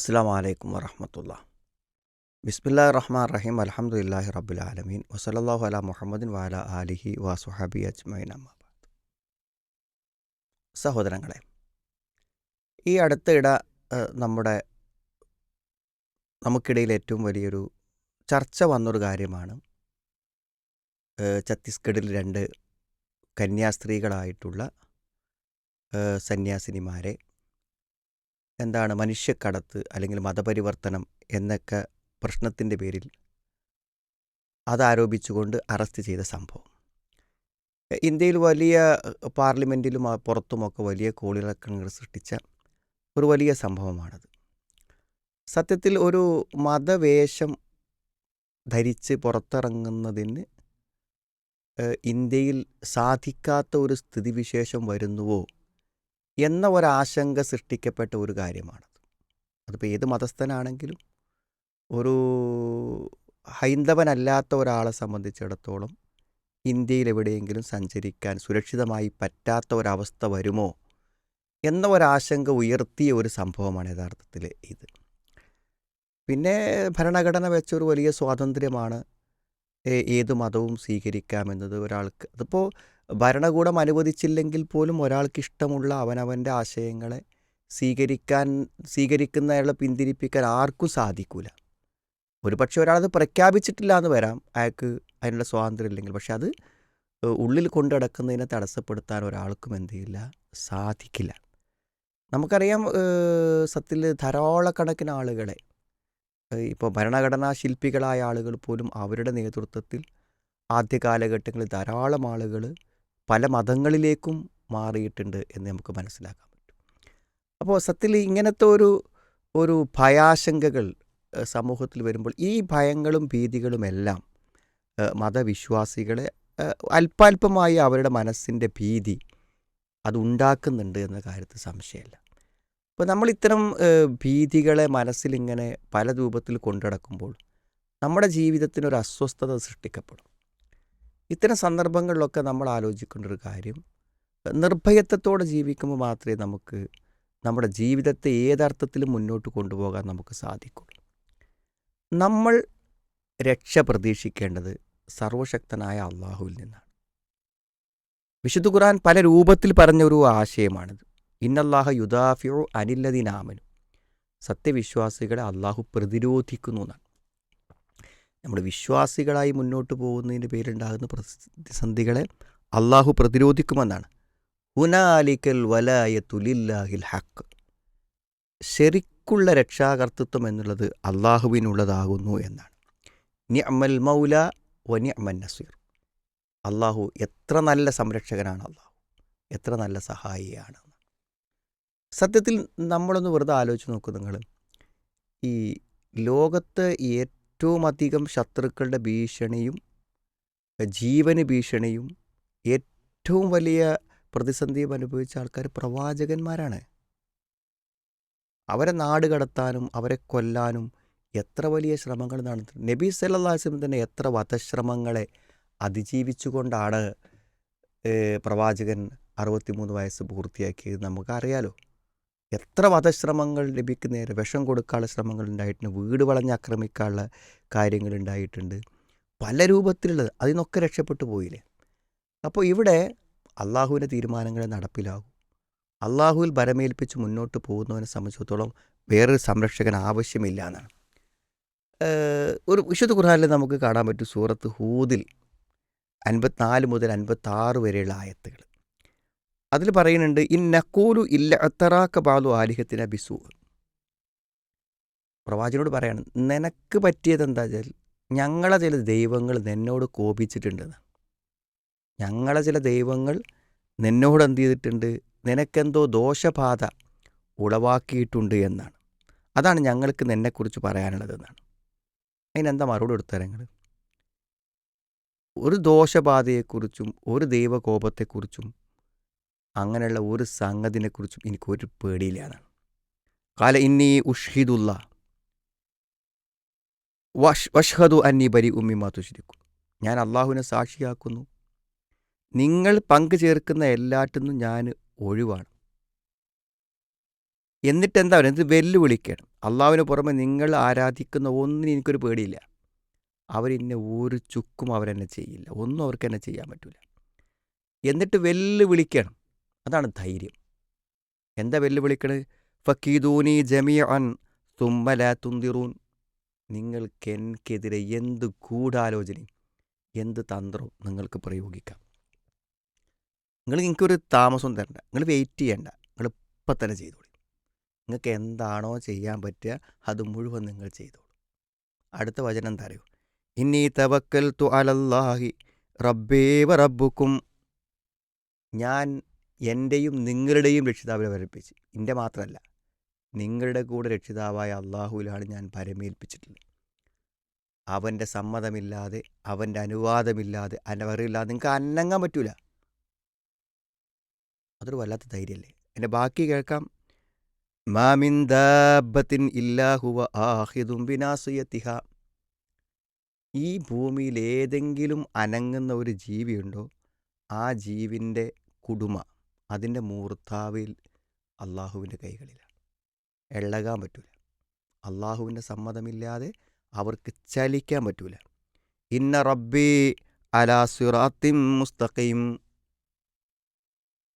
അസ്സലാമു അലൈക്കും വറഹ്മത്തുള്ളാഹി. ബിസ്മില്ലാഹിർ റഹ്മാനിർ റഹീം. അൽഹംദുലില്ലാഹി റബ്ബിൽ ആലമീൻ. വസല്ലല്ലാഹു അലാ മുഹമ്മദിൻ വഅലാ ആലിഹി വസ്വഹബിഹി അജ്മഈൻ. അമ്മാ ബഅദ്. സഹോദരങ്ങളെ, ഈ അടുത്തിടെ നമ്മുടെ നമുക്കിടയിൽ ഏറ്റവും വലിയൊരു ചർച്ച വന്നൊരു കാര്യമാണ് ഛത്തീസ്ഗഡിൽ 2 കന്യാസ്ത്രീകളായിട്ടുള്ള സന്യാസിനിമാരെ മനുഷ്യക്കടത്ത് അല്ലെങ്കിൽ മതപരിവർത്തനം എന്നൊക്കെ പ്രശ്നത്തിൻ്റെ പേരിൽ അതാരോപിച്ചുകൊണ്ട് അറസ്റ്റ് ചെയ്ത സംഭവം. ഇന്ത്യയിൽ വലിയ പാർലമെൻറ്റിലും പുറത്തുമൊക്കെ വലിയ കോളിളക്കങ്ങൾ സൃഷ്ടിച്ച ഒരു വലിയ സംഭവമാണത്. സത്യത്തിൽ ഒരു മതവേഷം ധരിച്ച് പുറത്തിറങ്ങുന്നതിന് ഇന്ത്യയിൽ സാധിക്കാത്ത ഒരു സ്ഥിതിവിശേഷം വരുന്നുവോ എന്ന ഒരാശങ്ക സൃഷ്ടിക്കപ്പെട്ട ഒരു കാര്യമാണത്. അതിപ്പോൾ ഏത് മതസ്ഥനാണെങ്കിലും ഒരു ഹൈന്ദവനല്ലാത്ത ഒരാളെ സംബന്ധിച്ചിടത്തോളം ഇന്ത്യയിൽ എവിടെയെങ്കിലും സഞ്ചരിക്കാൻ സുരക്ഷിതമായി പറ്റാത്ത ഒരവസ്ഥ വരുമോ എന്ന ഒരാശങ്ക ഉയർത്തിയ ഒരു സംഭവമാണ് യഥാർത്ഥത്തിൽ ഇത്. പിന്നെ ഭരണഘടന വെച്ചൊരു വലിയ സ്വാതന്ത്ര്യമാണ് ഏത് മതവും സ്വീകരിക്കാമെന്നത് ഒരാൾക്ക്. അതിപ്പോൾ ഭരണകൂടം അനുവദിച്ചില്ലെങ്കിൽ പോലും ഒരാൾക്ക് ഇഷ്ടമുള്ള അവനവൻ്റെ ആശയങ്ങളെ സ്വീകരിക്കുന്നയാളെ പിന്തിരിപ്പിക്കാൻ ആർക്കും സാധിക്കില്ല. ഒരു പക്ഷേ ഒരാളത് പ്രഖ്യാപിച്ചിട്ടില്ല എന്ന് വരാം, അയാൾക്ക് അതിനുള്ള സ്വാതന്ത്ര്യം ഇല്ലെങ്കിൽ. പക്ഷെ അത് ഉള്ളിൽ കൊണ്ടുനടക്കുന്നതിനെ തടസ്സപ്പെടുത്താൻ ഒരാൾക്കും സാധിക്കില്ല. നമുക്കറിയാം, സത്യത്തിൽ ധാരാളക്കണക്കിന് ആളുകളെ ഇപ്പോൾ ഭരണഘടനാ ശില്പികളായ ആളുകൾ പോലും അവരുടെ നേതൃത്വത്തിൽ ആദ്യ കാലഘട്ടങ്ങളിൽ ധാരാളം ആളുകൾ പല മതങ്ങളിലേക്കും മാറിയിട്ടുണ്ട് എന്ന് നമുക്ക് മനസ്സിലാക്കാൻ പറ്റും. അപ്പോൾ സത്യത്തിൽ ഇങ്ങനത്തെ ഒരു ഭയാശങ്കകൾ സമൂഹത്തിൽ വരുമ്പോൾ ഈ ഭയങ്ങളും ഭീതികളുമെല്ലാം മതവിശ്വാസികളെ അല്പാൽപമായി അവരുടെ മനസ്സിൻ്റെ ഭീതി അതുണ്ടാക്കുന്നുണ്ട് എന്ന കാര്യത്തിൽ സംശയമില്ല. അപ്പോൾ നമ്മൾ ഇത്തരം ഭീതികളെ മനസ്സിലിങ്ങനെ പല രൂപത്തിൽ കൊണ്ടുനടക്കുമ്പോൾ നമ്മുടെ ജീവിതത്തിനൊരു അസ്വസ്ഥത സൃഷ്ടിക്കപ്പെടും. ഇത്തരം സന്ദർഭങ്ങളിലൊക്കെ നമ്മൾ ആലോചിക്കേണ്ട ഒരു കാര്യം, നിർഭയത്വത്തോടെ ജീവിക്കുമ്പോൾ മാത്രമേ നമുക്ക് നമ്മുടെ ജീവിതത്തെ ഏതർത്ഥത്തിലും മുന്നോട്ട് കൊണ്ടുപോകാൻ നമുക്ക് സാധിക്കുള്ളൂ. നമ്മൾ രക്ഷ പ്രതീക്ഷിക്കേണ്ടത് സർവശക്തനായ അള്ളാഹുവിൽ നിന്നാണ്. വിശുദ്ധ ഖുർആൻ പല രൂപത്തിൽ പറഞ്ഞൊരു ആശയമാണിത്. ഇന്നല്ലാഹ യുദാഫിഉ അനില്ലദീന ആമനു. സത്യവിശ്വാസികളെ അള്ളാഹു പ്രതിരോധിക്കുന്നു എന്നാണ്. നമ്മൾ വിശ്വാസികളായി മുന്നോട്ട് പോകുന്നതിൻ്റെ പേരുണ്ടാകുന്ന പ്രതിസന്ധികളെ അള്ളാഹു പ്രതിരോധിക്കുമെന്നാണ്. ഹുനാലിക്കൽ വലായതു ലില്ലാഹിൽ ഹഖ്. ശരിക്കുള്ള രക്ഷാകർത്തൃത്വം എന്നുള്ളത് അള്ളാഹുവിനുള്ളതാകുന്നു എന്നാണ്. നിഅമൽ മൗല വ നിഅമൻ നസീർ. അള്ളാഹു എത്ര നല്ല സംരക്ഷകനാണ്, അള്ളാഹു എത്ര നല്ല സഹായിയാണ്. സത്യത്തിൽ നമ്മളൊന്ന് വെറുതെ ആലോചിച്ച് നോക്കൂ. നിങ്ങൾ ഈ ലോകത്ത് ഏറ്റവും അധികം ശത്രുക്കളുടെ ഭീഷണിയും ജീവന് ഭീഷണിയും ഏറ്റവും വലിയ പ്രതിസന്ധിയും അനുഭവിച്ച ആൾക്കാർ പ്രവാചകന്മാരാണ്. അവരെ നാട് കടത്താനും അവരെ കൊല്ലാനും എത്ര വലിയ ശ്രമങ്ങൾ നടന്നിട്ടുണ്ട്. നബി സല്ലല്ലാഹു അലൈഹി വസല്ലം തന്നെ എത്ര വധശ്രമങ്ങളെ അതിജീവിച്ചുകൊണ്ടാണ് പ്രവാചകൻ 63 വയസ്സ് പൂർത്തിയാക്കിയത് നമുക്കറിയാലോ. എത്ര വധശ്രമങ്ങൾ നബിക്ക് നേരെ വിഷം കൊടുക്കാനുള്ള ശ്രമങ്ങൾ ഉണ്ടായിട്ടുണ്ട്, വീട് വളഞ്ഞ് ആക്രമിക്കാനുള്ള കാര്യങ്ങളുണ്ടായിട്ടുണ്ട്, പല രൂപത്തിലുള്ളത്. അതിൽ നിന്നൊക്കെ രക്ഷപ്പെട്ടു പോയില്ലേ. അപ്പോൾ ഇവിടെ അള്ളാഹുവിൻ്റെ തീരുമാനങ്ങളെ നടപ്പിലാകും. അള്ളാഹുവിൽ ഭരമേൽപ്പിച്ച് മുന്നോട്ട് പോകുന്നവനെ സംബന്ധിച്ചിടത്തോളം വേറൊരു സംരക്ഷകൻ ആവശ്യമില്ല എന്നാണ്. ഒരു വിശുദ്ധ ഖുർആനിൽ നമുക്ക് കാണാൻ പറ്റും. സൂറത്ത് ഹൂദിൽ 54 മുതൽ 56 വരെയുള്ള ആയത്തുകൾ. അതിൽ പറയുന്നുണ്ട്, ഇന്നഖൂലു ഇല്ല അത്തറാക്ക ബാലു ആലിഹത്തിന ബിസു. പ്രവാചകനോട് പറയാണ്, നിനക്ക് പറ്റിയത് എന്താ വെച്ചാൽ ഞങ്ങളെ ചില ദൈവങ്ങൾ നിന്നോട് കോപിച്ചിട്ടുണ്ടെന്ന്. ഞങ്ങളെ ചില ദൈവങ്ങൾ നിന്നോട് എന്ത് ചെയ്തിട്ടുണ്ട്, നിനക്കെന്തോ ദോഷബാധ ഉളവാക്കിയിട്ടുണ്ട് എന്നാണ്. അതാണ് ഞങ്ങൾക്ക് നിന്നെക്കുറിച്ച് പറയാനുള്ളതെന്നാണ്. അതിനെന്താ മറുപടി കൊടുത്തരങ്ങൾ? ഒരു ദോഷബാധയെക്കുറിച്ചും ഒരു ദൈവകോപത്തെക്കുറിച്ചും അങ്ങനെയുള്ള ഒരു സംഗതിനെക്കുറിച്ചും എനിക്കൊരു പേടിയില്ല എന്നാണ്. കാല ഇന്നി ഉഷ്ഹിദുല്ല വഷ്ഹദു അന്നി ബരി ഉമ്മിമാ തുശ്രിക്കു. ഞാൻ അള്ളാഹുവിനെ സാക്ഷിയാക്കുന്നു, നിങ്ങൾ പങ്കു ചേർക്കുന്ന എല്ലാറ്റിനും ഞാൻ ഒഴിവാണ്. എന്നിട്ടെന്താ പറയുക? ഇത് വെല്ലുവിളിക്കണം. അള്ളാഹുവിന് പുറമെ നിങ്ങൾ ആരാധിക്കുന്ന ഒന്നിനും എനിക്കൊരു പേടിയില്ല. അവരെന്നെ ഒരു ചുക്കും അവരെന്നെ ചെയ്യില്ല, ഒന്നും അവർക്ക് എന്നെ ചെയ്യാൻ പറ്റില്ല. എന്നിട്ട് വെല്ലുവിളിക്കണം. അതാണ് ധൈര്യം. എന്താ വെല്ലുവിളിക്കണത്? ഫക്കീദൂനി ജമീഅൻ തുമ്മ ലാ തുന്തിറൂൻ. നിങ്ങൾക്ക് എനിക്കെതിരെ എന്ത് ഗൂഢാലോചനയും എന്ത് തന്ത്രവും നിങ്ങൾക്ക് പ്രയോഗിക്കാം. എനിക്കൊരു താമസം തരണ്ട, നിങ്ങൾ വെയിറ്റ് ചെയ്യണ്ട, നിങ്ങൾ ഇപ്പം തന്നെ ചെയ്തോളൂ. നിങ്ങൾക്ക് എന്താണോ ചെയ്യാൻ പറ്റുക അത് മുഴുവൻ നിങ്ങൾ ചെയ്തോളൂ. അടുത്ത വചനം എന്താ അറിയോ? ഇന്നി തവക്കൽതു അലല്ലാഹി റബ്ബേ വ റബ്ബുക്കും. ഞാൻ എൻ്റെയും നിങ്ങളുടെയും രക്ഷിതാവിനെ വരപ്പിച്ച്, എൻ്റെ മാത്രമല്ല നിങ്ങളുടെ കൂടെ രക്ഷിതാവായ അള്ളാഹുവിലാണ് ഞാൻ പരമേൽപ്പിച്ചിട്ടുള്ളത്. അവൻ്റെ സമ്മതമില്ലാതെ അവൻ്റെ അനുവാദമില്ലാതെ അനവറിയില്ലാതെ നിങ്ങൾക്ക് അനങ്ങാൻ പറ്റൂല. അതൊരു വല്ലാത്ത ധൈര്യമല്ലേ? എൻ്റെ ബാക്കി കേൾക്കാം. മാമിൻ ദാബത്തിൻ ഇല്ലാഹുവ ആഹിദും ബിനാസിയതിഹ. ഈ ഭൂമിയിൽ ഏതെങ്കിലും അനങ്ങുന്ന ഒരു ജീവിയുണ്ടോ? ആ ജീവിൻ്റെ കുടുമ, അതിൻ്റെ മൂർത്താവിൽ അള്ളാഹുവിൻ്റെ കൈകളിലാണ്. ഇളകാൻ പറ്റൂല. അള്ളാഹുവിൻ്റെ സമ്മതമില്ലാതെ അവർക്ക് ചലിക്കാൻ പറ്റൂല. ഇന്ന റബ്ബി അലാ സിറാത്തിൻ മുസ്തഖീം.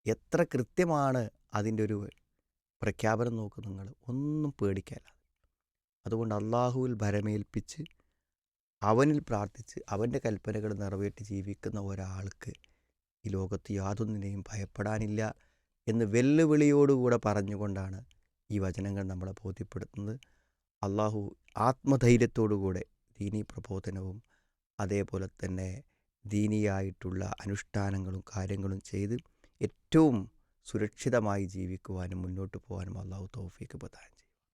എത്ര കൃത്യമാണ് അതിൻ്റെ ഒരു പ്രഖ്യാപനം നോക്ക് നിങ്ങൾ. ഒന്നും പേടിക്കാനില്ല. അതുകൊണ്ട് അള്ളാഹുവിൽ ഭരമേൽപ്പിച്ച് അവനിൽ പ്രാർത്ഥിച്ച് അവൻ്റെ കൽപ്പനകൾ നിറവേറ്റി ജീവിക്കുന്ന ഒരാൾക്ക് ഈ ലോകത്ത് യാതൊന്നിനെയും ഭയപ്പെടാനില്ല എന്ന് വെല്ലുവിളിയോടുകൂടെ പറഞ്ഞുകൊണ്ടാണ് ഈ വചനങ്ങൾ നമ്മളെ ബോധ്യപ്പെടുത്തുന്നത്. അള്ളാഹു ആത്മധൈര്യത്തോടുകൂടെ ദീനീ പ്രബോധനവും അതേപോലെ തന്നെ ദീനിയായിട്ടുള്ള അനുഷ്ഠാനങ്ങളും കാര്യങ്ങളും ചെയ്ത് ഏറ്റവും സുരക്ഷിതമായി ജീവിക്കുവാനും മുന്നോട്ട് പോകാനും അള്ളാഹു തൗഫീഖ് പ്രദാനം